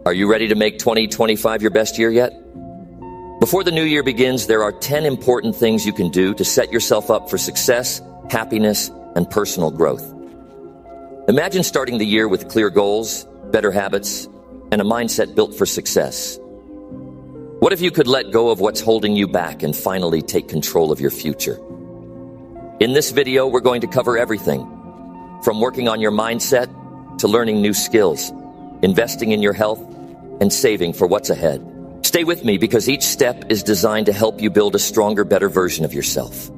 Are you ready to make 2025 your best year yet? Before the new year begins, there are 10 important things you can do to set yourself up for success, happiness, and personal growth. Imagine starting the year with clear goals, better habits, and a mindset built for success. What if you could let go of what's holding you back and finally take control of your future? In this video, we're going to cover everything, from working on your mindset to learning new skills, investing in your health, and saving for what's ahead. Stay with me because each step is designed to help you build a stronger, better version of yourself.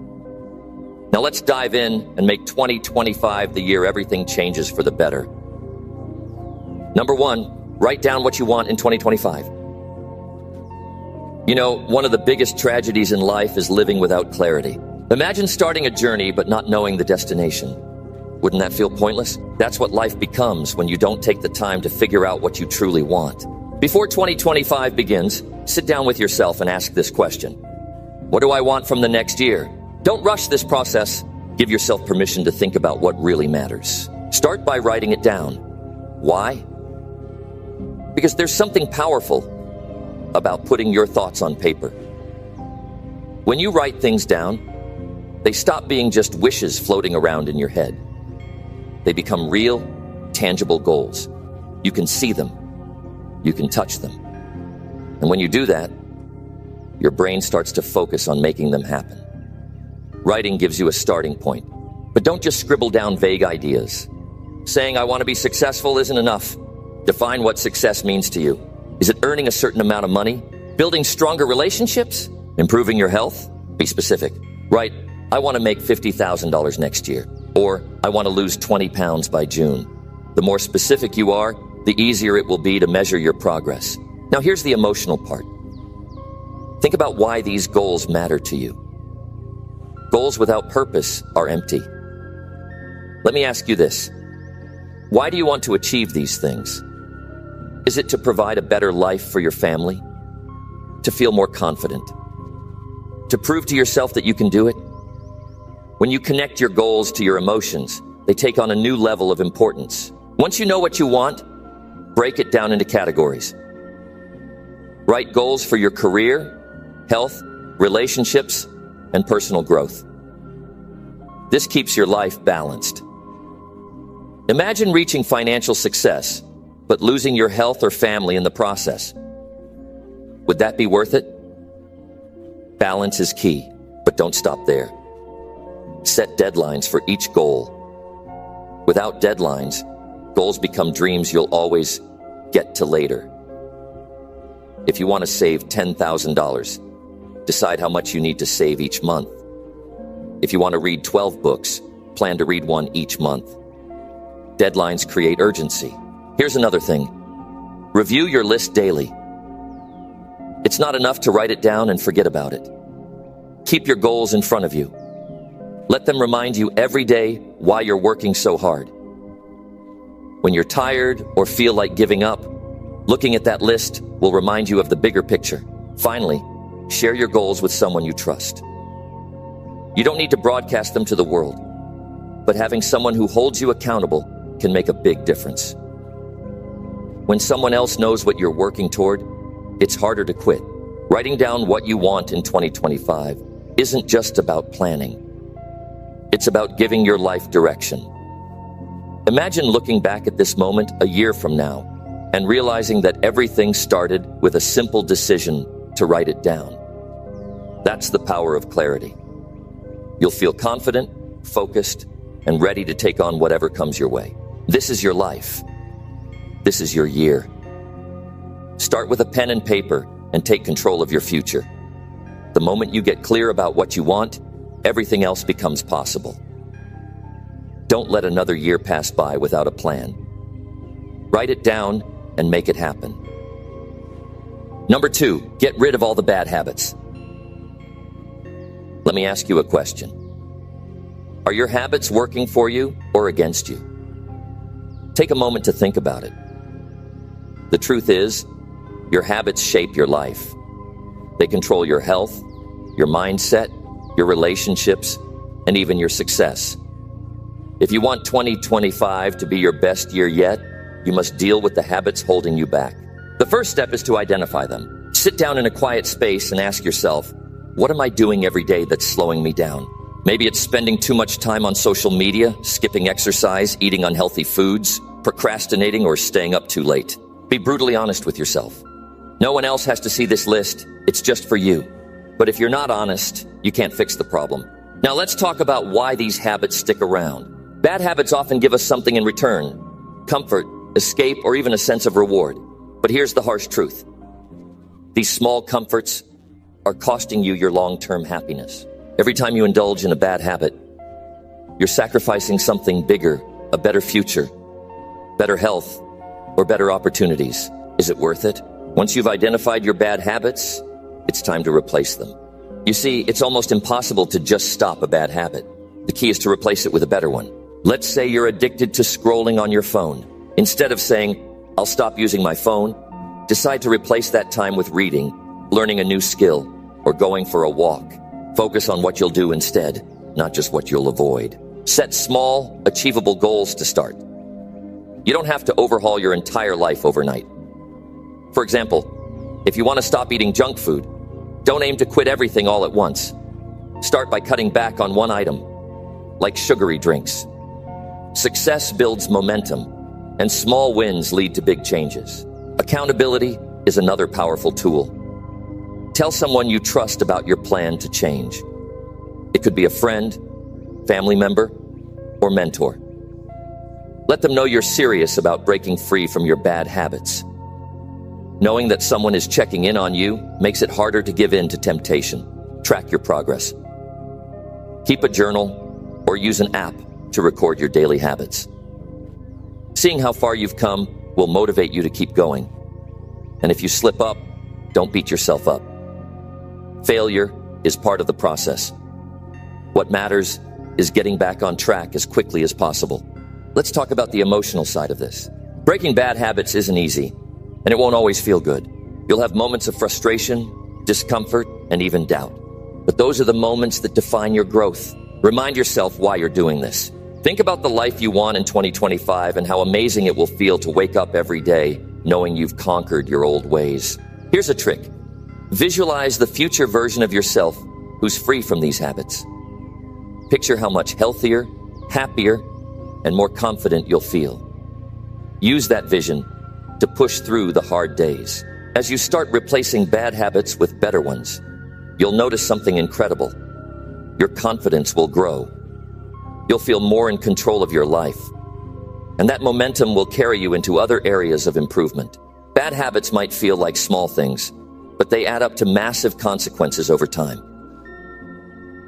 Now let's dive in and make 2025 the year everything changes for the better. Number 1, write down what you want in 2025. You know, one of the biggest tragedies in life is living without clarity. Imagine starting a journey but not knowing the destination. Wouldn't that feel pointless? That's what life becomes when you don't take the time to figure out what you truly want. Before 2025 begins, sit down with yourself and ask this question. What do I want from the next year? Don't rush this process. Give yourself permission to think about what really matters. Start by writing it down. Why? Because there's something powerful about putting your thoughts on paper. When you write things down, they stop being just wishes floating around in your head. They become real, tangible goals. You can see them. You can touch them. And when you do that, your brain starts to focus on making them happen. Writing gives you a starting point. But don't just scribble down vague ideas. Saying, I want to be successful isn't enough. Define what success means to you. Is it earning a certain amount of money? Building stronger relationships? Improving your health? Be specific. Write, I want to make $50,000 next year. Or, I want to lose 20 pounds by June. The more specific you are, the easier it will be to measure your progress. Now here's the emotional part. Think about why these goals matter to you. Goals without purpose are empty. Let me ask you this. Why do you want to achieve these things? Is it to provide a better life for your family? To feel more confident? To prove to yourself that you can do it? When you connect your goals to your emotions, they take on a new level of importance. Once you know what you want, break it down into categories. Write goals for your career, health, relationships, and personal growth. This keeps your life balanced. Imagine reaching financial success, but losing your health or family in the process. Would that be worth it? Balance is key, but don't stop there. Set deadlines for each goal. Without deadlines, goals become dreams you'll always get to later. If you want to save $10,000, decide how much you need to save each month. If you want to read 12 books, plan to read one each month. Deadlines create urgency. Here's another thing. Review your list daily. It's not enough to write it down and forget about it. Keep your goals in front of you. Let them remind you every day why you're working so hard. When you're tired or feel like giving up, looking at that list will remind you of the bigger picture. Finally, share your goals with someone you trust. You don't need to broadcast them to the world, but having someone who holds you accountable can make a big difference. When someone else knows what you're working toward, it's harder to quit. Writing down what you want in 2025 isn't just about planning. It's about giving your life direction. Imagine looking back at this moment a year from now and realizing that everything started with a simple decision to write it down. That's the power of clarity. You'll feel confident, focused, and ready to take on whatever comes your way. This is your life. This is your year. Start with a pen and paper and take control of your future. The moment you get clear about what you want, everything else becomes possible. Don't let another year pass by without a plan. Write it down and make it happen. Number 2, get rid of all the bad habits. Let me ask you a question. Are your habits working for you or against you? Take a moment to think about it. The truth is, your habits shape your life. They control your health, your mindset, your relationships, and even your success. If you want 2025 to be your best year yet, you must deal with the habits holding you back. The first step is to identify them. Sit down in a quiet space and ask yourself, what am I doing every day that's slowing me down? Maybe it's spending too much time on social media, skipping exercise, eating unhealthy foods, procrastinating, or staying up too late. Be brutally honest with yourself. No one else has to see this list. It's just for you. But if you're not honest, you can't fix the problem. Now let's talk about why these habits stick around. Bad habits often give us something in return: comfort, escape, or even a sense of reward. But here's the harsh truth. These small comforts are costing you your long-term happiness. Every time you indulge in a bad habit, you're sacrificing something bigger, a better future, better health, or better opportunities. Is it worth it? Once you've identified your bad habits, it's time to replace them. You see, it's almost impossible to just stop a bad habit. The key is to replace it with a better one. Let's say you're addicted to scrolling on your phone. Instead of saying, I'll stop using my phone, decide to replace that time with reading, learning a new skill, or going for a walk. Focus on what you'll do instead, not just what you'll avoid. Set small, achievable goals to start. You don't have to overhaul your entire life overnight. For example, if you want to stop eating junk food, don't aim to quit everything all at once. Start by cutting back on one item, like sugary drinks. Success builds momentum, and small wins lead to big changes. Accountability is another powerful tool. Tell someone you trust about your plan to change. It could be a friend, family member, or mentor. Let them know you're serious about breaking free from your bad habits. Knowing that someone is checking in on you makes it harder to give in to temptation. Track your progress. Keep a journal or use an app to record your daily habits. Seeing how far you've come will motivate you to keep going. And if you slip up, don't beat yourself up. Failure is part of the process. What matters is getting back on track as quickly as possible. Let's talk about the emotional side of this. Breaking bad habits isn't easy, and it won't always feel good. You'll have moments of frustration, discomfort, and even doubt. But those are the moments that define your growth. Remind yourself why you're doing this. Think about the life you want in 2025 and how amazing it will feel to wake up every day knowing you've conquered your old ways. Here's a trick. Visualize the future version of yourself who's free from these habits. Picture how much healthier, happier, and more confident you'll feel. Use that vision to push through the hard days. As you start replacing bad habits with better ones, you'll notice something incredible. Your confidence will grow. You'll feel more in control of your life. And that momentum will carry you into other areas of improvement. Bad habits might feel like small things, but they add up to massive consequences over time.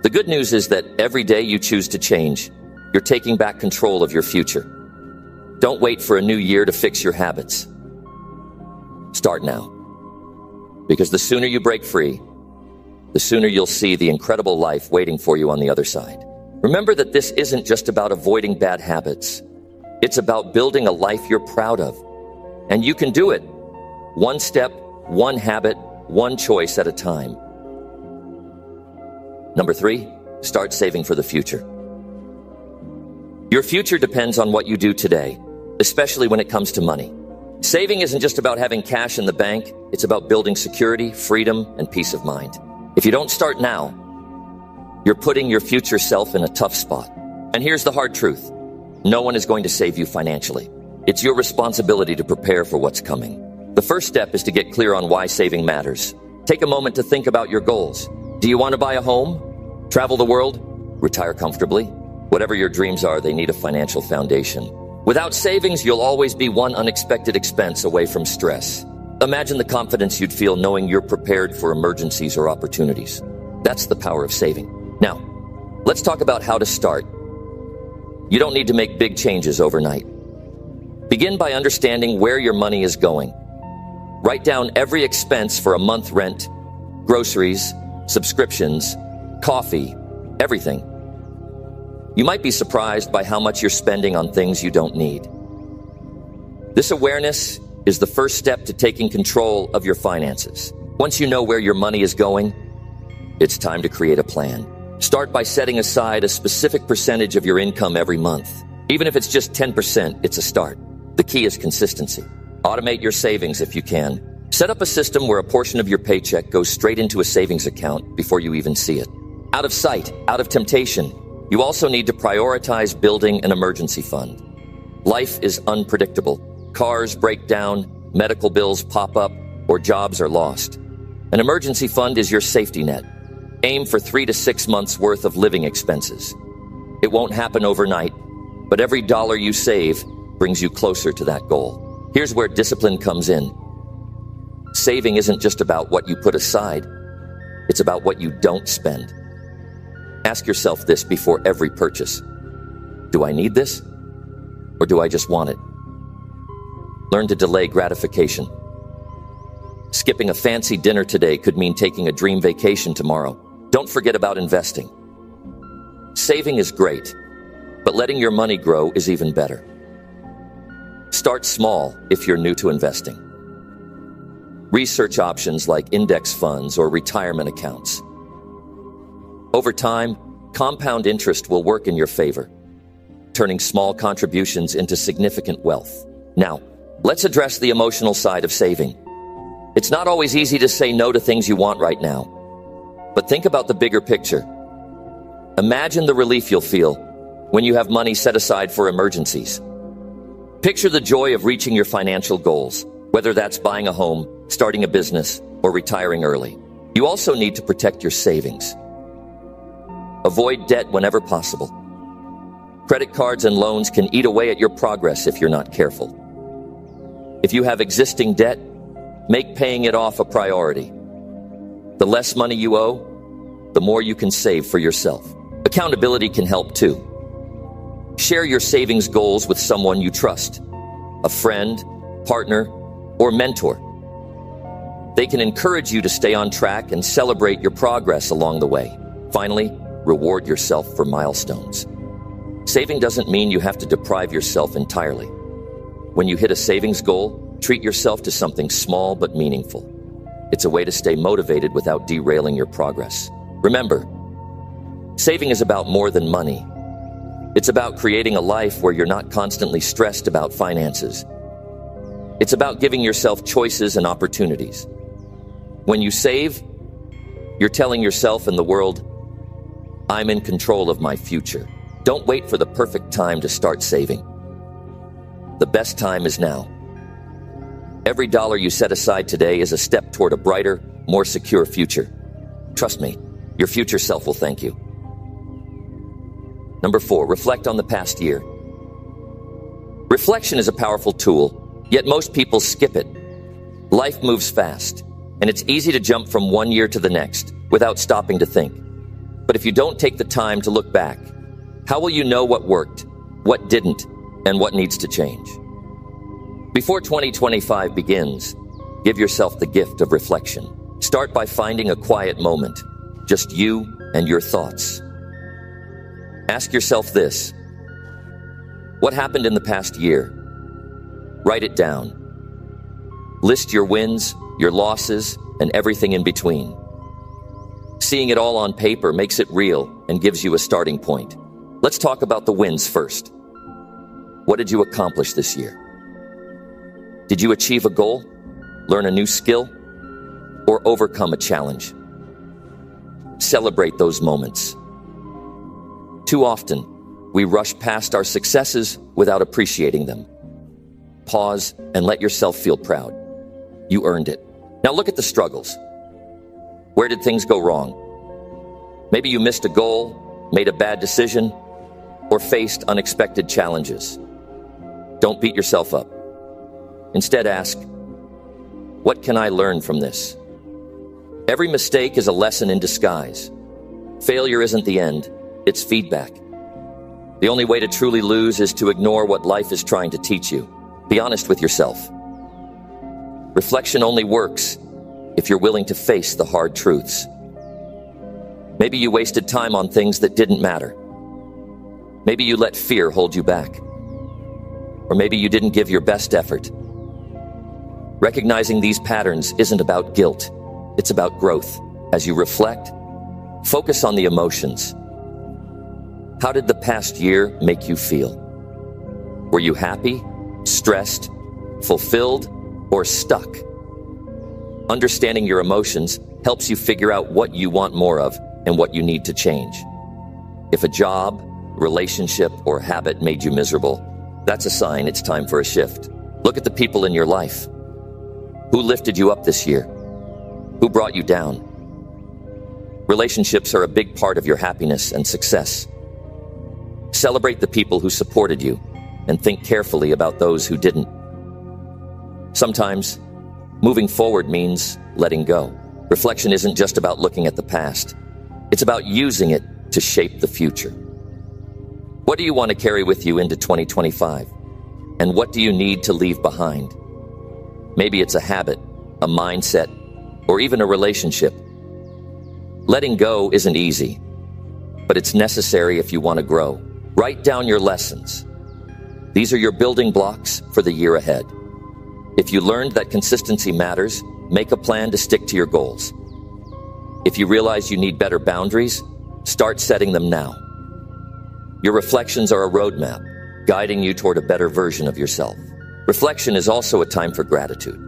The good news is that every day you choose to change, you're taking back control of your future. Don't wait for a new year to fix your habits. Start now. Because the sooner you break free, the sooner you'll see the incredible life waiting for you on the other side. Remember that this isn't just about avoiding bad habits. It's about building a life you're proud of. And you can do it. One step, one habit, one choice at a time. Number 3, start saving for the future. Your future depends on what you do today, especially when it comes to money. Saving isn't just about having cash in the bank. It's about building security, freedom, and peace of mind. If you don't start now, you're putting your future self in a tough spot. And here's the hard truth. No one is going to save you financially. It's your responsibility to prepare for what's coming. The first step is to get clear on why saving matters. Take a moment to think about your goals. Do you want to buy a home? Travel the world? Retire comfortably? Whatever your dreams are, they need a financial foundation. Without savings, you'll always be one unexpected expense away from stress. Imagine the confidence you'd feel knowing you're prepared for emergencies or opportunities. That's the power of saving. Now, let's talk about how to start. You don't need to make big changes overnight. Begin by understanding where your money is going. Write down every expense for a month rent, groceries, subscriptions, coffee, everything. You might be surprised by how much you're spending on things you don't need. This awareness is the first step to taking control of your finances. Once you know where your money is going, it's time to create a plan. Start by setting aside a specific percentage of your income every month. Even if it's just 10%, it's a start. The key is consistency. Automate your savings if you can. Set up a system where a portion of your paycheck goes straight into a savings account before you even see it. Out of sight, out of temptation. You also need to prioritize building an emergency fund. Life is unpredictable. Cars break down, medical bills pop up, or jobs are lost. An emergency fund is your safety net. Aim for 3 to 6 months worth of living expenses. It won't happen overnight, but every dollar you save brings you closer to that goal. Here's where discipline comes in. Saving isn't just about what you put aside. It's about what you don't spend. Ask yourself this before every purchase. Do I need this? Or do I just want it? Learn to delay gratification. Skipping a fancy dinner today could mean taking a dream vacation tomorrow. Don't forget about investing. Saving is great, but letting your money grow is even better. Start small if you're new to investing. Research options like index funds or retirement accounts. Over time, compound interest will work in your favor, turning small contributions into significant wealth. Now, let's address the emotional side of saving. It's not always easy to say no to things you want right now, but think about the bigger picture. Imagine the relief you'll feel when you have money set aside for emergencies. Picture the joy of reaching your financial goals, whether that's buying a home, starting a business, or retiring early. You also need to protect your savings. Avoid debt whenever possible. Credit cards and loans can eat away at your progress if you're not careful. If you have existing debt, make paying it off a priority. The less money you owe, the more you can save for yourself. Accountability can help too. Share your savings goals with someone you trust, a friend, partner, or mentor. They can encourage you to stay on track and celebrate your progress along the way. Finally, reward yourself for milestones. Saving doesn't mean you have to deprive yourself entirely. When you hit a savings goal, treat yourself to something small but meaningful. It's a way to stay motivated without derailing your progress. Remember, saving is about more than money. It's about creating a life where you're not constantly stressed about finances. It's about giving yourself choices and opportunities. When you save, you're telling yourself and the world, I'm in control of my future. Don't wait for the perfect time to start saving. The best time is now. Every dollar you set aside today is a step toward a brighter, more secure future. Trust me, your future self will thank you. Number 4, reflect on the past year. Reflection is a powerful tool, yet most people skip it. Life moves fast, and it's easy to jump from one year to the next without stopping to think. But if you don't take the time to look back, how will you know what worked, what didn't, and what needs to change? Before 2025 begins, give yourself the gift of reflection. Start by finding a quiet moment, just you and your thoughts. Ask yourself this: what happened in the past year? Write it down. List your wins, your losses, and everything in between. Seeing it all on paper makes it real and gives you a starting point. Let's talk about the wins first. What did you accomplish this year? Did you achieve a goal, learn a new skill, or overcome a challenge? Celebrate those moments. Too often, we rush past our successes without appreciating them. Pause and let yourself feel proud. You earned it. Now look at the struggles. Where did things go wrong? Maybe you missed a goal, made a bad decision, or faced unexpected challenges. Don't beat yourself up. Instead, ask, what can I learn from this? Every mistake is a lesson in disguise. Failure isn't the end, it's feedback. The only way to truly lose is to ignore what life is trying to teach you. Be honest with yourself. Reflection only works if you're willing to face the hard truths. Maybe you wasted time on things that didn't matter. Maybe you let fear hold you back. Or maybe you didn't give your best effort. Recognizing these patterns isn't about guilt. It's about growth. As you reflect, focus on the emotions. How did the past year make you feel? Were you happy, stressed, fulfilled, or stuck. Understanding your emotions helps you figure out what you want more of and what you need to change. If a job, relationship, or habit made you miserable, that's a sign it's time for a shift. Look at the people in your life. Who lifted you up this year? Who brought you down? Relationships are a big part of your happiness and success. Celebrate the people who supported you and think carefully about those who didn't. Sometimes, moving forward means letting go. Reflection isn't just about looking at the past. It's about using it to shape the future. What do you want to carry with you into 2025? And what do you need to leave behind? Maybe it's a habit, a mindset, or even a relationship. Letting go isn't easy, but it's necessary if you want to grow. Write down your lessons. These are your building blocks for the year ahead. If you learned that consistency matters, make a plan to stick to your goals. If you realize you need better boundaries, start setting them now. Your reflections are a roadmap, guiding you toward a better version of yourself. Reflection is also a time for gratitude.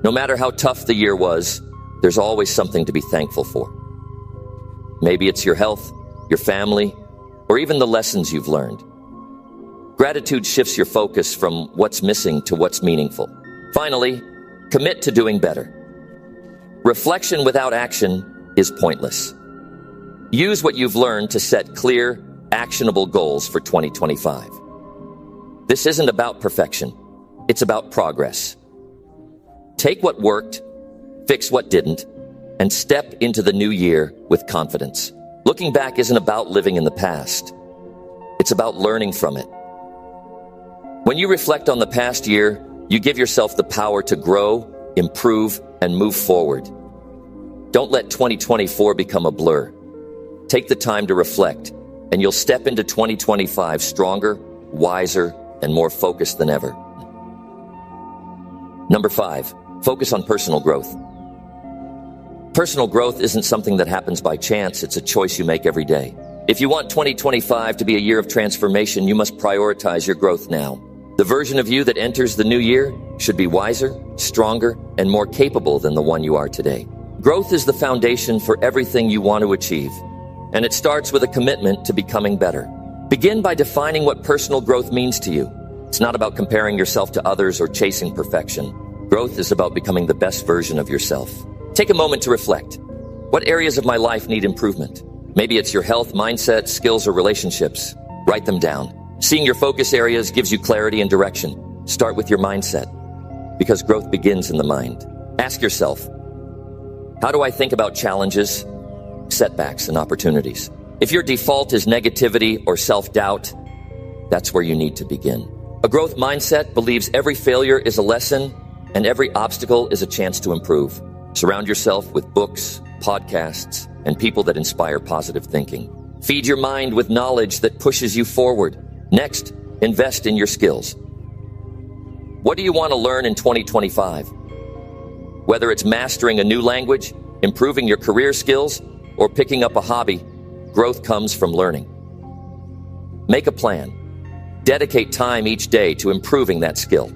No matter how tough the year was, there's always something to be thankful for. Maybe it's your health, your family, or even the lessons you've learned. Gratitude shifts your focus from what's missing to what's meaningful. Finally, commit to doing better. Reflection without action is pointless. Use what you've learned to set clear, actionable goals for 2025. This isn't about perfection. It's about progress. Take what worked, fix what didn't, and step into the new year with confidence. Looking back isn't about living in the past. It's about learning from it. When you reflect on the past year, you give yourself the power to grow, improve, and move forward. Don't let 2024 become a blur. Take the time to reflect, and you'll step into 2025 stronger, wiser, and more focused than ever. Number 5, focus on personal growth. Personal growth isn't something that happens by chance, it's a choice you make every day. If you want 2025 to be a year of transformation, you must prioritize your growth now. The version of you that enters the new year should be wiser, stronger, and more capable than the one you are today. Growth is the foundation for everything you want to achieve, and it starts with a commitment to becoming better. Begin by defining what personal growth means to you. It's not about comparing yourself to others or chasing perfection. Growth is about becoming the best version of yourself. Take a moment to reflect. What areas of my life need improvement? Maybe it's your health, mindset, skills, or relationships. Write them down. Seeing your focus areas gives you clarity and direction. Start with your mindset, because growth begins in the mind. Ask yourself, how do I think about challenges, setbacks, and opportunities? If your default is negativity or self-doubt, that's where you need to begin. A growth mindset believes every failure is a lesson and every obstacle is a chance to improve. Surround yourself with books, podcasts, and people that inspire positive thinking. Feed your mind with knowledge that pushes you forward. Next, invest in your skills. What do you want to learn in 2025? Whether it's mastering a new language, improving your career skills, or picking up a hobby, growth comes from learning. Make a plan. Dedicate time each day to improving that skill.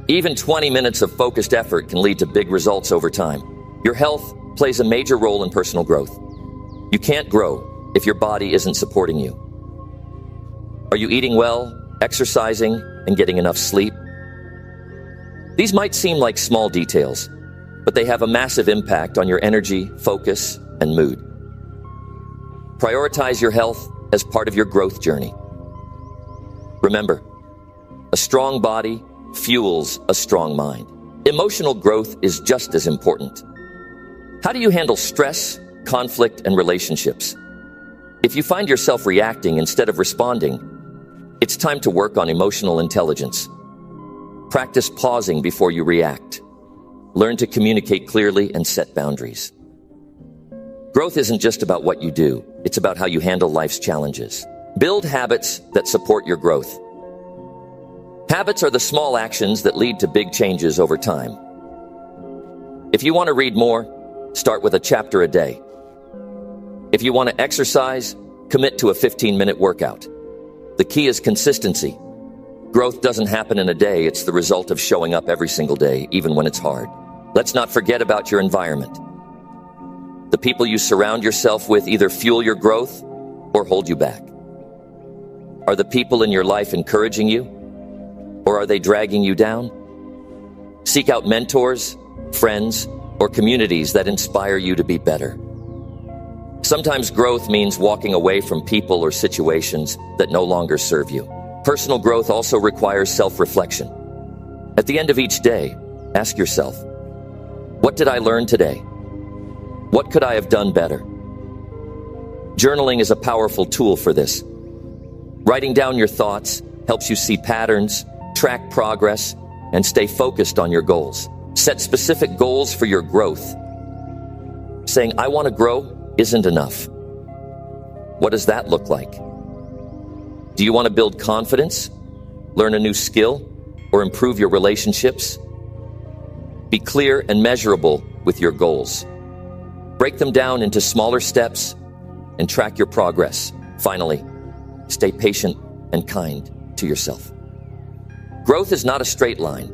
Even 20 minutes of focused effort can lead to big results over time. Your health plays a major role in personal growth. You can't grow if your body isn't supporting you. Are you eating well, exercising, and getting enough sleep? These might seem like small details, but they have a massive impact on your energy, focus, and mood. Prioritize your health as part of your growth journey. Remember, a strong body fuels a strong mind. Emotional growth is just as important. How do you handle stress, conflict, and relationships? If you find yourself reacting instead of responding, it's time to work on emotional intelligence. Practice pausing before you react. Learn to communicate clearly and set boundaries. Growth isn't just about what you do, it's about how you handle life's challenges. Build habits that support your growth. Habits are the small actions that lead to big changes over time. If you want to read more, start with a chapter a day. If you want to exercise, commit to a 15-minute workout. The key is consistency. Growth doesn't happen in a day. It's the result of showing up every single day, even when it's hard. Let's not forget about your environment. The people you surround yourself with either fuel your growth or hold you back. Are the people in your life encouraging you, or are they dragging you down? Seek out mentors, friends, or communities that inspire you to be better. Sometimes growth means walking away from people or situations that no longer serve you. Personal growth also requires self-reflection. At the end of each day, ask yourself, what did I learn today? What could I have done better? Journaling is a powerful tool for this. Writing down your thoughts helps you see patterns, track progress, and stay focused on your goals. Set specific goals for your growth. Saying, I want to grow isn't enough. What does that look like? Do you want to build confidence, learn a new skill, or improve your relationships? Be clear and measurable with your goals. Break them down into smaller steps and track your progress. Finally, stay patient and kind to yourself. Growth is not a straight line.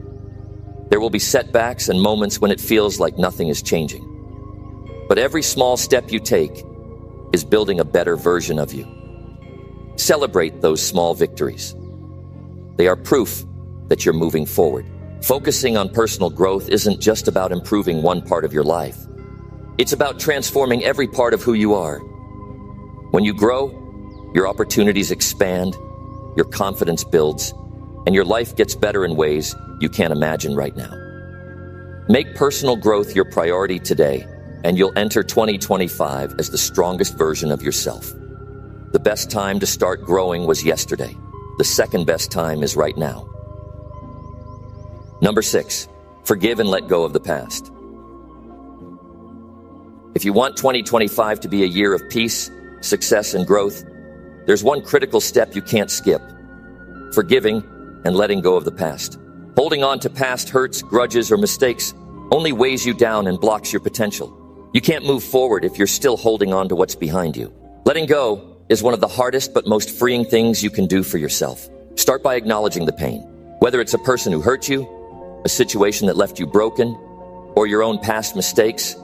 There will be setbacks and moments when it feels like nothing is changing. But every small step you take is building a better version of you. Celebrate those small victories. They are proof that you're moving forward. Focusing on personal growth isn't just about improving one part of your life. It's about transforming every part of who you are. When you grow, your opportunities expand, your confidence builds, and your life gets better in ways you can't imagine right now. Make personal growth your priority today, and you'll enter 2025 as the strongest version of yourself. The best time to start growing was yesterday. The second best time is right now. Number 6, forgive and let go of the past. If you want 2025 to be a year of peace, success, and growth, there's one critical step you can't skip: forgiving and letting go of the past. Holding on to past hurts, grudges, or mistakes only weighs you down and blocks your potential. You can't move forward if you're still holding on to what's behind you. Letting go is one of the hardest but most freeing things you can do for yourself. Start by acknowledging the pain. Whether it's a person who hurt you, a situation that left you broken, or your own past mistakes,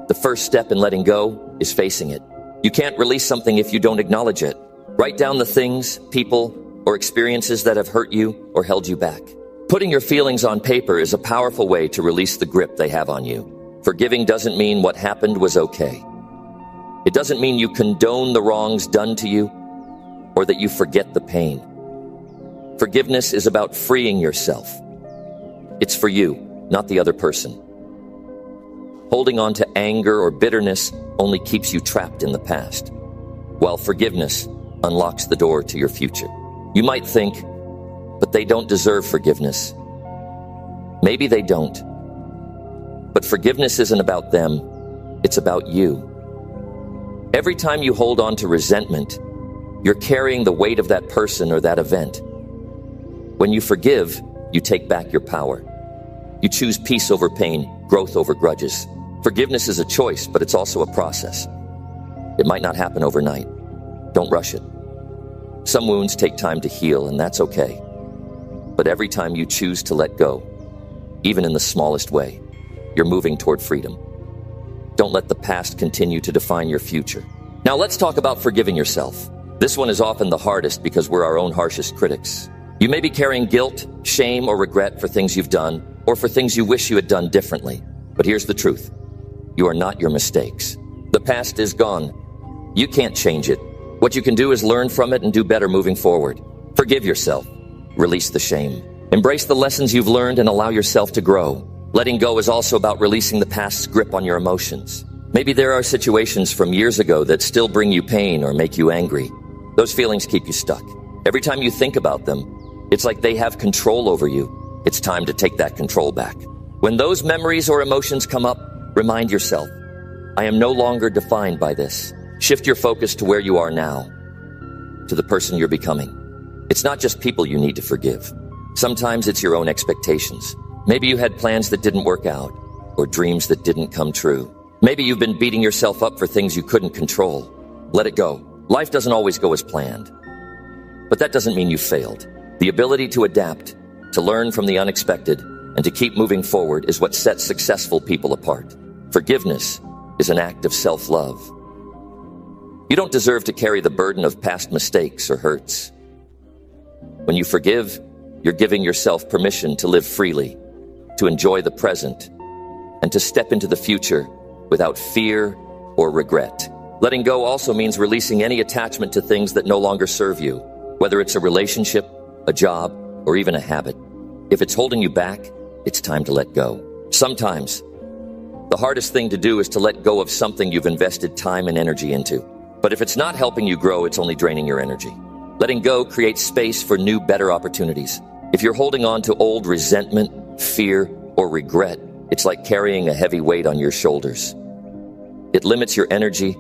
the first step in letting go is facing it. You can't release something if you don't acknowledge it. Write down the things, people, or experiences that have hurt you or held you back. Putting your feelings on paper is a powerful way to release the grip they have on you. Forgiving doesn't mean what happened was okay. It doesn't mean you condone the wrongs done to you or that you forget the pain. Forgiveness is about freeing yourself. It's for you, not the other person. Holding on to anger or bitterness only keeps you trapped in the past, while forgiveness unlocks the door to your future. You might think, but they don't deserve forgiveness. Maybe they don't. But forgiveness isn't about them, it's about you. Every time you hold on to resentment, you're carrying the weight of that person or that event. When you forgive, you take back your power. You choose peace over pain, growth over grudges. Forgiveness is a choice, but it's also a process. It might not happen overnight. Don't rush it. Some wounds take time to heal, and that's okay. But every time you choose to let go, even in the smallest way, you're moving toward freedom. Don't let the past continue to define your future. Now let's talk about forgiving yourself. This one is often the hardest because we're our own harshest critics. You may be carrying guilt, shame, or regret for things you've done, or for things you wish you had done differently. But here's the truth. You are not your mistakes. The past is gone. You can't change it. What you can do is learn from it and do better moving forward. Forgive yourself. Release the shame. Embrace the lessons you've learned and allow yourself to grow. Letting go is also about releasing the past's grip on your emotions. Maybe there are situations from years ago that still bring you pain or make you angry. Those feelings keep you stuck. Every time you think about them, it's like they have control over you. It's time to take that control back. When those memories or emotions come up, remind yourself, I am no longer defined by this. Shift your focus to where you are now, to the person you're becoming. It's not just people you need to forgive. Sometimes it's your own expectations. Maybe you had plans that didn't work out, or dreams that didn't come true. Maybe you've been beating yourself up for things you couldn't control. Let it go. Life doesn't always go as planned. But that doesn't mean you failed. The ability to adapt, to learn from the unexpected, and to keep moving forward is what sets successful people apart. Forgiveness is an act of self-love. You don't deserve to carry the burden of past mistakes or hurts. When you forgive, you're giving yourself permission to live freely, to enjoy the present, and to step into the future without fear or regret. Letting go also means releasing any attachment to things that no longer serve you, whether it's a relationship, a job, or even a habit. If it's holding you back, it's time to let go. Sometimes, the hardest thing to do is to let go of something you've invested time and energy into. But if it's not helping you grow, it's only draining your energy. Letting go creates space for new, better opportunities. If you're holding on to old resentment, fear, or regret, it's like carrying a heavy weight on your shoulders. It limits your energy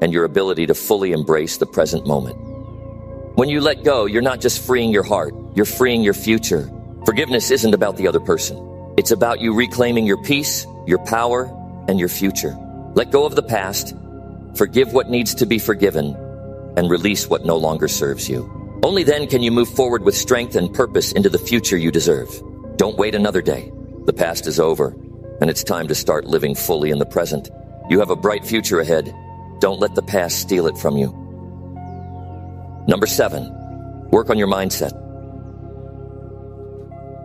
and your ability to fully embrace the present moment. When you let go, you're not just freeing your heart, you're freeing your future. Forgiveness isn't about the other person. It's about you reclaiming your peace, your power, and your future. Let go of the past, forgive what needs to be forgiven, and release what no longer serves you. Only then can you move forward with strength and purpose into the future you deserve. Don't wait another day. The past is over, and it's time to start living fully in the present. You have a bright future ahead. Don't let the past steal it from you. Number 7, work on your mindset.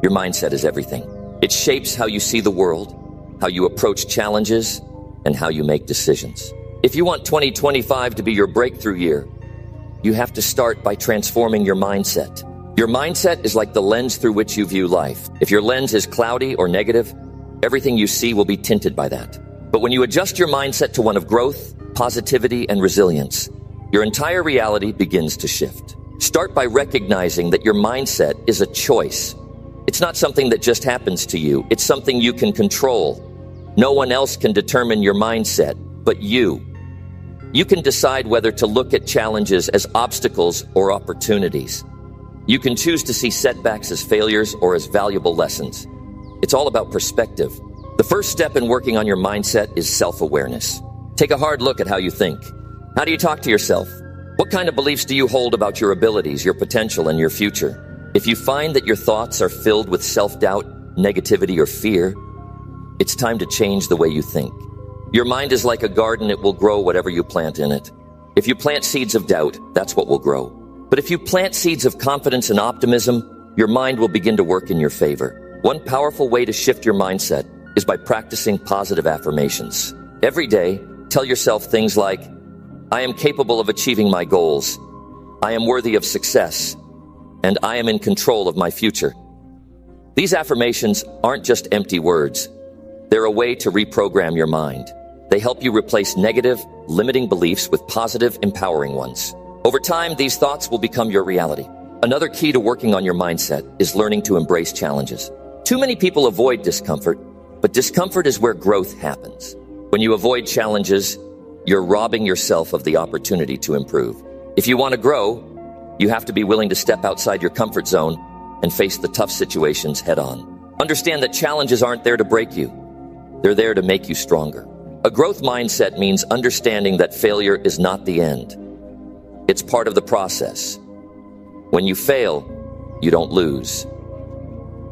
Your mindset is everything. It shapes how you see the world, how you approach challenges, and how you make decisions. If you want 2025 to be your breakthrough year, you have to start by transforming your mindset. Your mindset is like the lens through which you view life. If your lens is cloudy or negative, everything you see will be tinted by that. But when you adjust your mindset to one of growth, positivity, and resilience, your entire reality begins to shift. Start by recognizing that your mindset is a choice. It's not something that just happens to you. It's something you can control. No one else can determine your mindset but you. You can decide whether to look at challenges as obstacles or opportunities. You can choose to see setbacks as failures or as valuable lessons. It's all about perspective. The first step in working on your mindset is self-awareness. Take a hard look at how you think. How do you talk to yourself? What kind of beliefs do you hold about your abilities, your potential, and your future? If you find that your thoughts are filled with self-doubt, negativity, or fear, it's time to change the way you think. Your mind is like a garden. It will grow whatever you plant in it. If you plant seeds of doubt, that's what will grow. But if you plant seeds of confidence and optimism, your mind will begin to work in your favor. One powerful way to shift your mindset is by practicing positive affirmations. Every day, tell yourself things like, I am capable of achieving my goals. I am worthy of success. And I am in control of my future. These affirmations aren't just empty words. They're a way to reprogram your mind. They help you replace negative, limiting beliefs with positive, empowering ones. Over time, these thoughts will become your reality. Another key to working on your mindset is learning to embrace challenges. Too many people avoid discomfort, but discomfort is where growth happens. When you avoid challenges, you're robbing yourself of the opportunity to improve. If you want to grow, you have to be willing to step outside your comfort zone and face the tough situations head on. Understand that challenges aren't there to break you. They're there to make you stronger. A growth mindset means understanding that failure is not the end. It's part of the process. When you fail, you don't lose.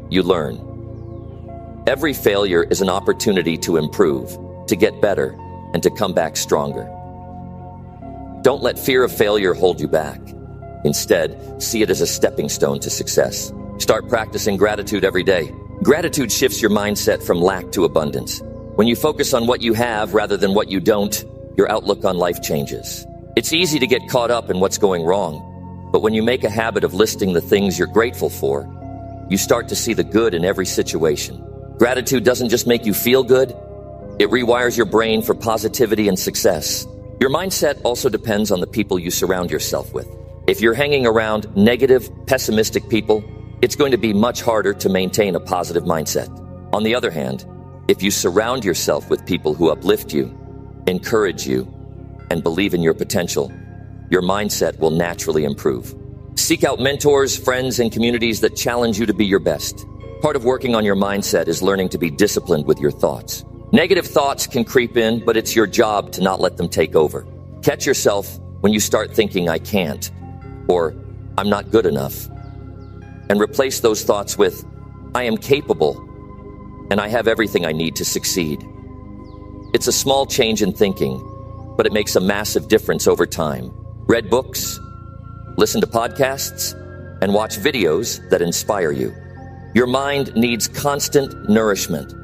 You learn. Every failure is an opportunity to improve, to get better, and to come back stronger. Don't let fear of failure hold you back. Instead, see it as a stepping stone to success. Start practicing gratitude every day. Gratitude shifts your mindset from lack to abundance. When you focus on what you have rather than what you don't, your outlook on life changes. It's easy to get caught up in what's going wrong, but when you make a habit of listing the things you're grateful for, you start to see the good in every situation. Gratitude doesn't just make you feel good, it rewires your brain for positivity and success. Your mindset also depends on the people you surround yourself with. If you're hanging around negative, pessimistic people, it's going to be much harder to maintain a positive mindset. On the other hand, if you surround yourself with people who uplift you, encourage you, and believe in your potential, your mindset will naturally improve. Seek out mentors, friends, and communities that challenge you to be your best. Part of working on your mindset is learning to be disciplined with your thoughts. Negative thoughts can creep in, but it's your job to not let them take over. Catch yourself when you start thinking, I can't, or I'm not good enough. and replace those thoughts with, I am capable, and I have everything I need to succeed. It's a small change in thinking, but it makes a massive difference over time. Read books, listen to podcasts, and watch videos that inspire you. Your mind needs constant nourishment.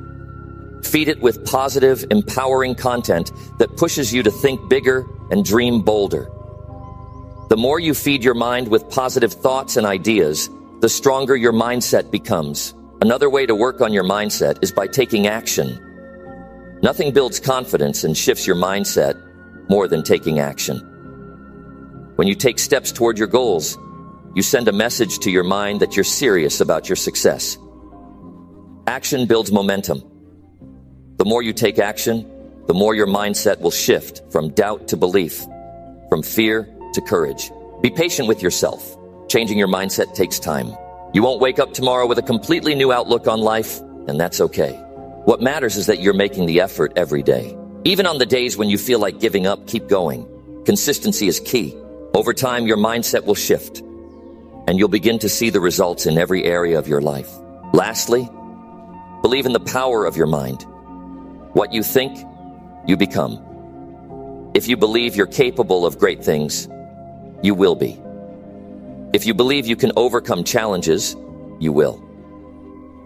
Feed it with positive, empowering content that pushes you to think bigger and dream bolder. The more you feed your mind with positive thoughts and ideas, the stronger your mindset becomes. Another way to work on your mindset is by taking action. Nothing builds confidence and shifts your mindset more than taking action. When you take steps toward your goals, you send a message to your mind that you're serious about your success. Action builds momentum. The more you take action, the more your mindset will shift from doubt to belief, from fear to courage. Be patient with yourself. Changing your mindset takes time. You won't wake up tomorrow with a completely new outlook on life, and that's okay. What matters is that you're making the effort every day. Even on the days when you feel like giving up, keep going. Consistency is key. Over time, your mindset will shift, and you'll begin to see the results in every area of your life. Lastly, believe in the power of your mind. What you think, you become. If you believe you're capable of great things, you will be. If you believe you can overcome challenges, you will.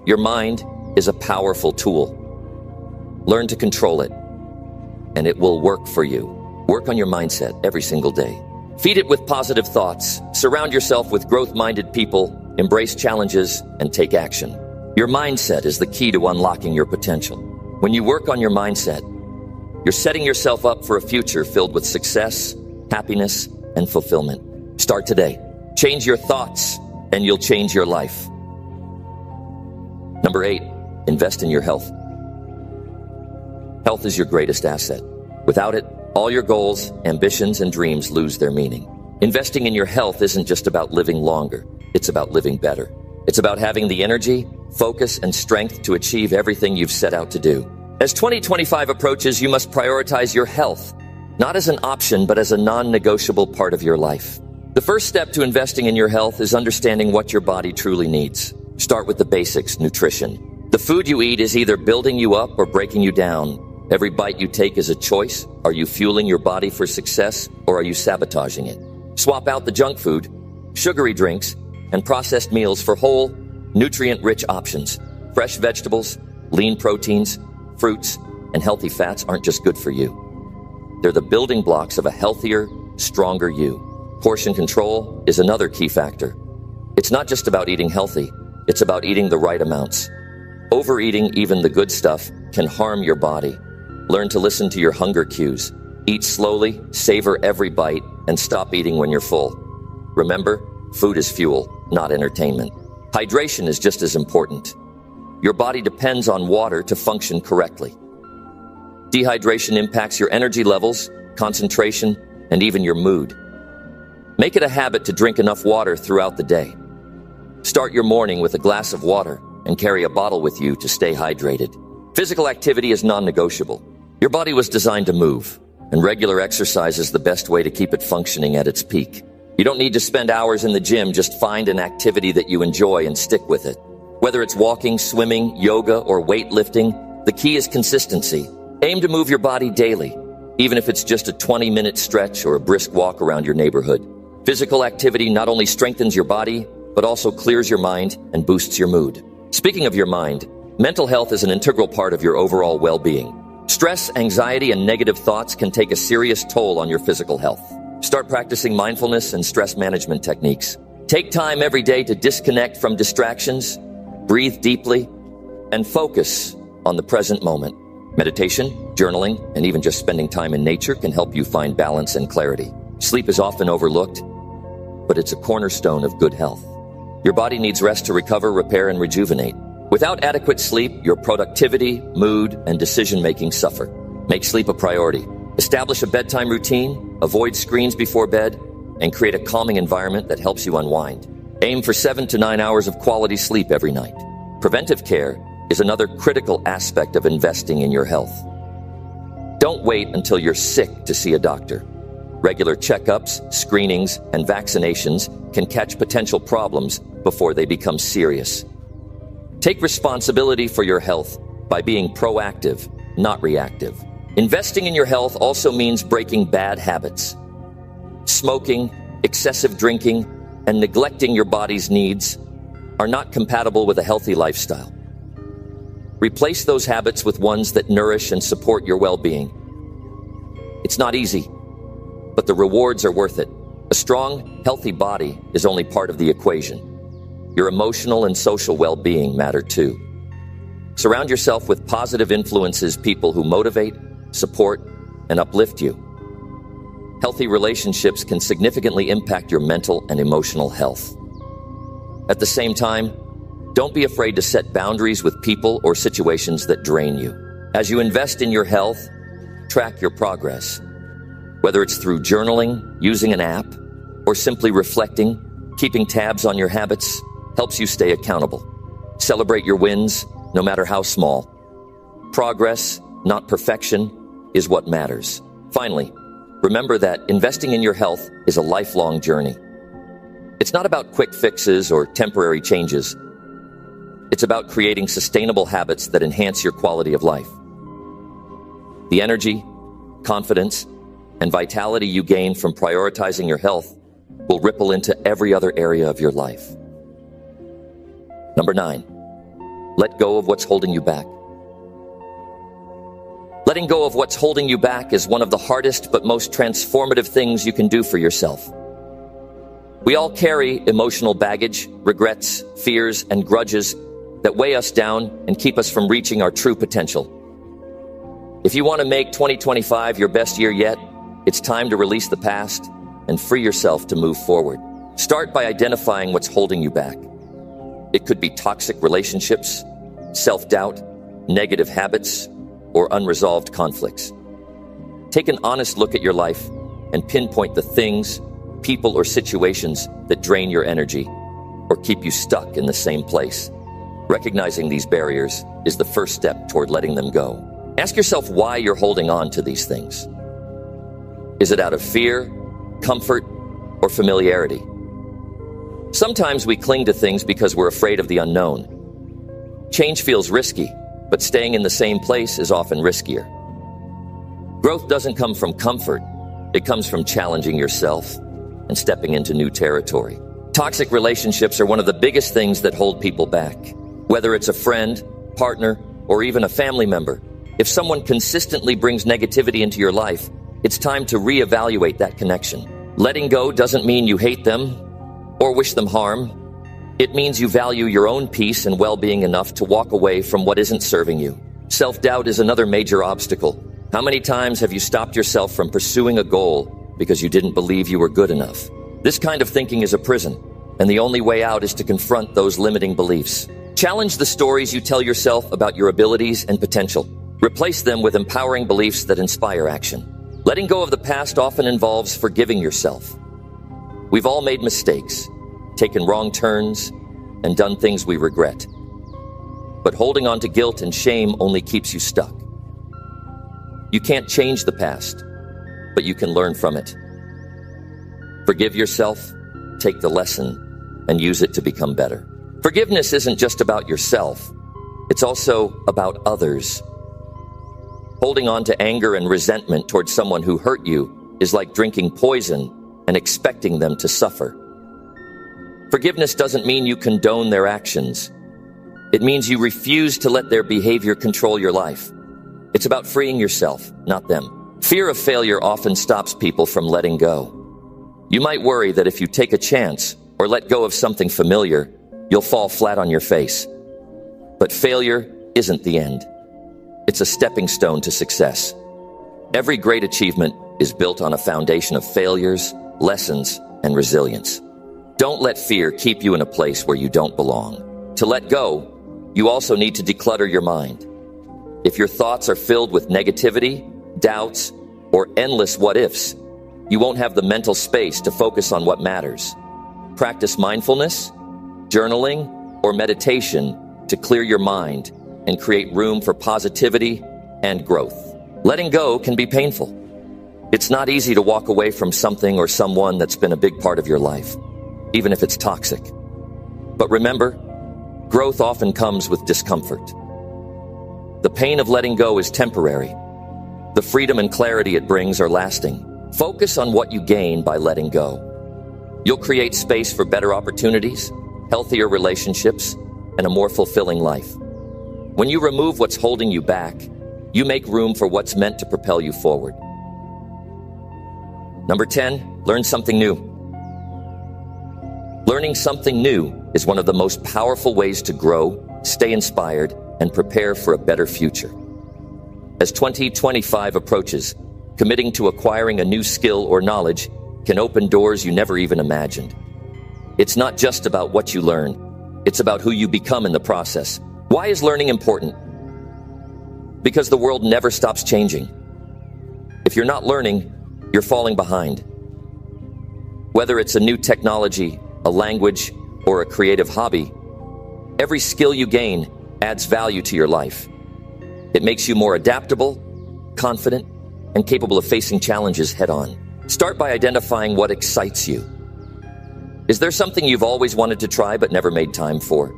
Your mind is a powerful tool. Learn to control it, and it will work for you. Work on your mindset every single day. Feed it with positive thoughts. Surround yourself with growth-minded people. Embrace challenges and take action. Your mindset is the key to unlocking your potential. When you work on your mindset, you're setting yourself up for a future filled with success, happiness, and fulfillment. Start today. Change your thoughts, and you'll change your life. Number 8, invest in your health. Health is your greatest asset. Without it, all your goals, ambitions, and dreams lose their meaning. Investing in your health isn't just about living longer. It's about living better. It's about having the energy, focus, and strength to achieve everything you've set out to do. As 2025 approaches, you must prioritize your health, not as an option, but as a non-negotiable part of your life. The first step to investing in your health is understanding what your body truly needs. Start with the basics, nutrition. The food you eat is either building you up or breaking you down. Every bite you take is a choice. Are you fueling your body for success, or are you sabotaging it? Swap out the junk food, sugary drinks, and processed meals for whole, nutrient-rich options. Fresh vegetables, lean proteins, fruits, and healthy fats aren't just good for you. They're the building blocks of a healthier, stronger you. Portion control is another key factor. It's not just about eating healthy, it's about eating the right amounts. Overeating even the good stuff can harm your body. Learn to listen to your hunger cues. Eat slowly, savor every bite, and stop eating when you're full. Remember, food is fuel, not entertainment. Hydration is just as important. Your body depends on water to function correctly. Dehydration impacts your energy levels, concentration, and even your mood. Make it a habit to drink enough water throughout the day. Start your morning with a glass of water and carry a bottle with you to stay hydrated. Physical activity is non-negotiable. Your body was designed to move, and regular exercise is the best way to keep it functioning at its peak. You don't need to spend hours in the gym, just find an activity that you enjoy and stick with it. Whether it's walking, swimming, yoga, or weightlifting, the key is consistency. Aim to move your body daily, even if it's just a 20-minute stretch or a brisk walk around your neighborhood. Physical activity not only strengthens your body, but also clears your mind and boosts your mood. Speaking of your mind, mental health is an integral part of your overall well-being. Stress, anxiety, and negative thoughts can take a serious toll on your physical health. Start practicing mindfulness and stress management techniques. Take time every day to disconnect from distractions, breathe deeply, and focus on the present moment. Meditation, journaling, and even just spending time in nature can help you find balance and clarity. Sleep is often overlooked, but it's a cornerstone of good health. Your body needs rest to recover, repair, and rejuvenate. Without adequate sleep, your productivity, mood, and decision-making suffer. Make sleep a priority. Establish a bedtime routine, avoid screens before bed, and create a calming environment that helps you unwind. Aim for 7 to 9 hours of quality sleep every night. Preventive care is another critical aspect of investing in your health. Don't wait until you're sick to see a doctor. Regular checkups, screenings, and vaccinations can catch potential problems before they become serious. Take responsibility for your health by being proactive, not reactive. Investing in your health also means breaking bad habits. Smoking, excessive drinking, and neglecting your body's needs are not compatible with a healthy lifestyle. Replace those habits with ones that nourish and support your well-being. It's not easy, but the rewards are worth it. A strong, healthy body is only part of the equation. Your emotional and social well-being matter too. Surround yourself with positive influences, people who motivate, support, and uplift you. Healthy relationships can significantly impact your mental and emotional health. At the same time, don't be afraid to set boundaries with people or situations that drain you. As you invest in your health, track your progress. Whether it's through journaling, using an app, or simply reflecting, keeping tabs on your habits helps you stay accountable. Celebrate your wins, no matter how small. Progress, not perfection, is what matters. Finally, remember that investing in your health is a lifelong journey. It's not about quick fixes or temporary changes. It's about creating sustainable habits that enhance your quality of life. The energy, confidence, and vitality you gain from prioritizing your health will ripple into every other area of your life. Number 9, let go of what's holding you back. Letting go of what's holding you back is one of the hardest but most transformative things you can do for yourself. We all carry emotional baggage, regrets, fears, and grudges that weigh us down and keep us from reaching our true potential. If you want to make 2025 your best year yet, it's time to release the past and free yourself to move forward. Start by identifying what's holding you back. It could be toxic relationships, self-doubt, negative habits, or unresolved conflicts. Take an honest look at your life and pinpoint the things, people, or situations that drain your energy or keep you stuck in the same place. Recognizing these barriers is the first step toward letting them go. Ask yourself why you're holding on to these things. Is it out of fear, comfort, or familiarity? Sometimes we cling to things because we're afraid of the unknown. Change feels risky, but staying in the same place is often riskier. Growth doesn't come from comfort. It comes from challenging yourself and stepping into new territory. Toxic relationships are one of the biggest things that hold people back. Whether it's a friend, partner, or even a family member, if someone consistently brings negativity into your life, it's time to reevaluate that connection. Letting go doesn't mean you hate them or wish them harm. It means you value your own peace and well-being enough to walk away from what isn't serving you. Self-doubt is another major obstacle. How many times have you stopped yourself from pursuing a goal because you didn't believe you were good enough? This kind of thinking is a prison, and the only way out is to confront those limiting beliefs. Challenge the stories you tell yourself about your abilities and potential. Replace them with empowering beliefs that inspire action. Letting go of the past often involves forgiving yourself. We've all made mistakes, taken wrong turns, and done things we regret. But holding on to guilt and shame only keeps you stuck. You can't change the past, but you can learn from it. Forgive yourself, take the lesson, and use it to become better. Forgiveness isn't just about yourself. It's also about others. Holding on to anger and resentment towards someone who hurt you is like drinking poison and expecting them to suffer. Forgiveness doesn't mean you condone their actions. It means you refuse to let their behavior control your life. It's about freeing yourself, not them. Fear of failure often stops people from letting go. You might worry that if you take a chance or let go of something familiar, you'll fall flat on your face. But failure isn't the end. It's a stepping stone to success. Every great achievement is built on a foundation of failures, lessons, and resilience. Don't let fear keep you in a place where you don't belong. To let go, you also need to declutter your mind. If your thoughts are filled with negativity, doubts, or endless what-ifs, you won't have the mental space to focus on what matters. Practice mindfulness, journaling, or meditation to clear your mind and create room for positivity and growth. Letting go can be painful. It's not easy to walk away from something or someone that's been a big part of your life, even if it's toxic. But remember, growth often comes with discomfort. The pain of letting go is temporary. The freedom and clarity it brings are lasting. Focus on what you gain by letting go. You'll create space for better opportunities, healthier relationships, and a more fulfilling life. When you remove what's holding you back, you make room for what's meant to propel you forward. Number 10, learn something new. Learning something new is one of the most powerful ways to grow, stay inspired, and prepare for a better future. As 2025 approaches, committing to acquiring a new skill or knowledge can open doors you never even imagined. It's not just about what you learn, it's about who you become in the process. Why is learning important? Because the world never stops changing. If you're not learning, you're falling behind. Whether it's a new technology, a language, or a creative hobby, every skill you gain adds value to your life. It makes you more adaptable, confident, and capable of facing challenges head-on. Start by identifying what excites you. Is there something you've always wanted to try but never made time for?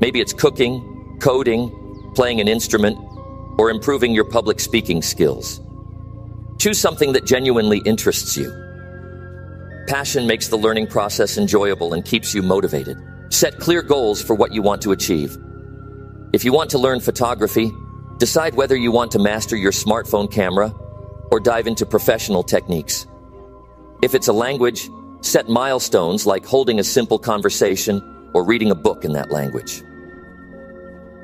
Maybe it's cooking, coding, playing an instrument, or improving your public speaking skills. Choose something that genuinely interests you. Passion makes the learning process enjoyable and keeps you motivated. Set clear goals for what you want to achieve. If you want to learn photography, decide whether you want to master your smartphone camera or dive into professional techniques. If it's a language, set milestones like holding a simple conversation or reading a book in that language.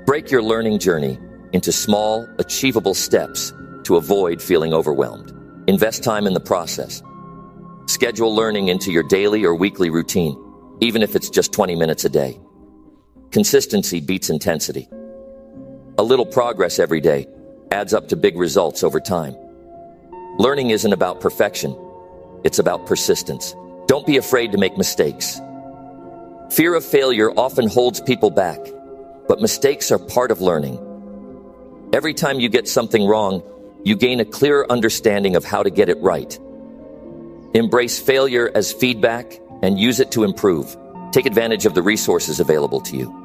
Break your learning journey into small, achievable steps to avoid feeling overwhelmed. Invest time in the process. Schedule learning into your daily or weekly routine, even if it's just 20 minutes a day. Consistency beats intensity. A little progress every day adds up to big results over time. Learning isn't about perfection. It's about persistence. Don't be afraid to make mistakes. Fear of failure often holds people back, but mistakes are part of learning. Every time you get something wrong, you gain a clearer understanding of how to get it right. Embrace failure as feedback and use it to improve. Take advantage of the resources available to you.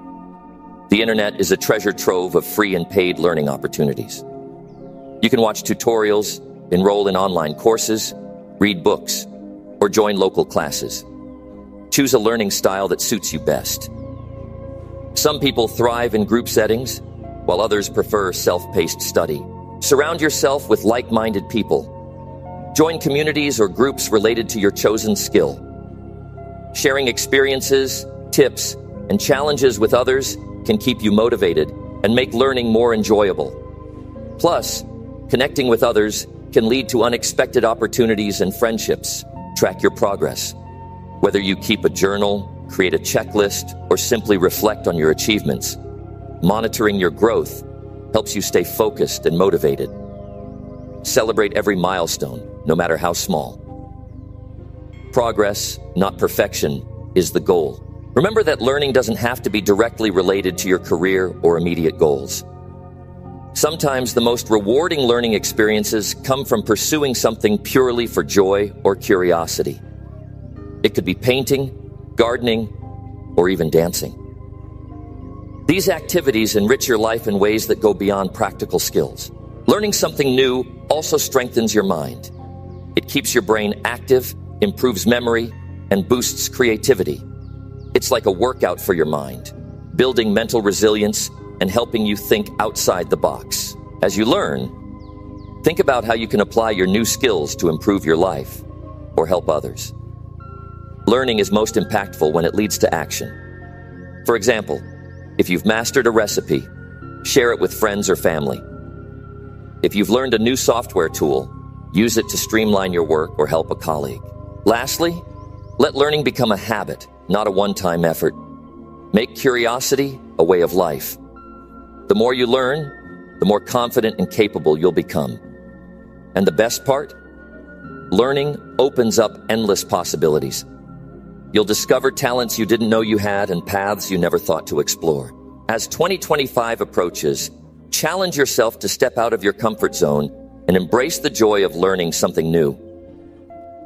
The internet is a treasure trove of free and paid learning opportunities. You can watch tutorials, enroll in online courses, read books, or join local classes. Choose a learning style that suits you best. Some people thrive in group settings, while others prefer self-paced study. Surround yourself with like-minded people. Join communities or groups related to your chosen skill. Sharing experiences, tips, and challenges with others can keep you motivated and make learning more enjoyable. Plus, connecting with others can lead to unexpected opportunities and friendships. Track your progress. Whether you keep a journal, create a checklist, or simply reflect on your achievements, monitoring your growth helps you stay focused and motivated. Celebrate every milestone, no matter how small. Progress, not perfection, is the goal. Remember that learning doesn't have to be directly related to your career or immediate goals. Sometimes the most rewarding learning experiences come from pursuing something purely for joy or curiosity. It could be painting, gardening, or even dancing. These activities enrich your life in ways that go beyond practical skills. Learning something new also strengthens your mind. It keeps your brain active, improves memory, and boosts creativity. It's like a workout for your mind, building mental resilience and helping you think outside the box. As you learn, think about how you can apply your new skills to improve your life or help others. Learning is most impactful when it leads to action. For example, if you've mastered a recipe, share it with friends or family. If you've learned a new software tool, use it to streamline your work or help a colleague. Lastly, let learning become a habit, not a one-time effort. Make curiosity a way of life. The more you learn, the more confident and capable you'll become. And the best part? Learning opens up endless possibilities. You'll discover talents you didn't know you had and paths you never thought to explore. As 2025 approaches, challenge yourself to step out of your comfort zone and embrace the joy of learning something new.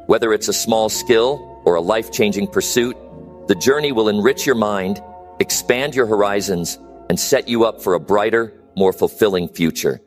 Whether it's a small skill or a life-changing pursuit, the journey will enrich your mind, expand your horizons, and set you up for a brighter, more fulfilling future.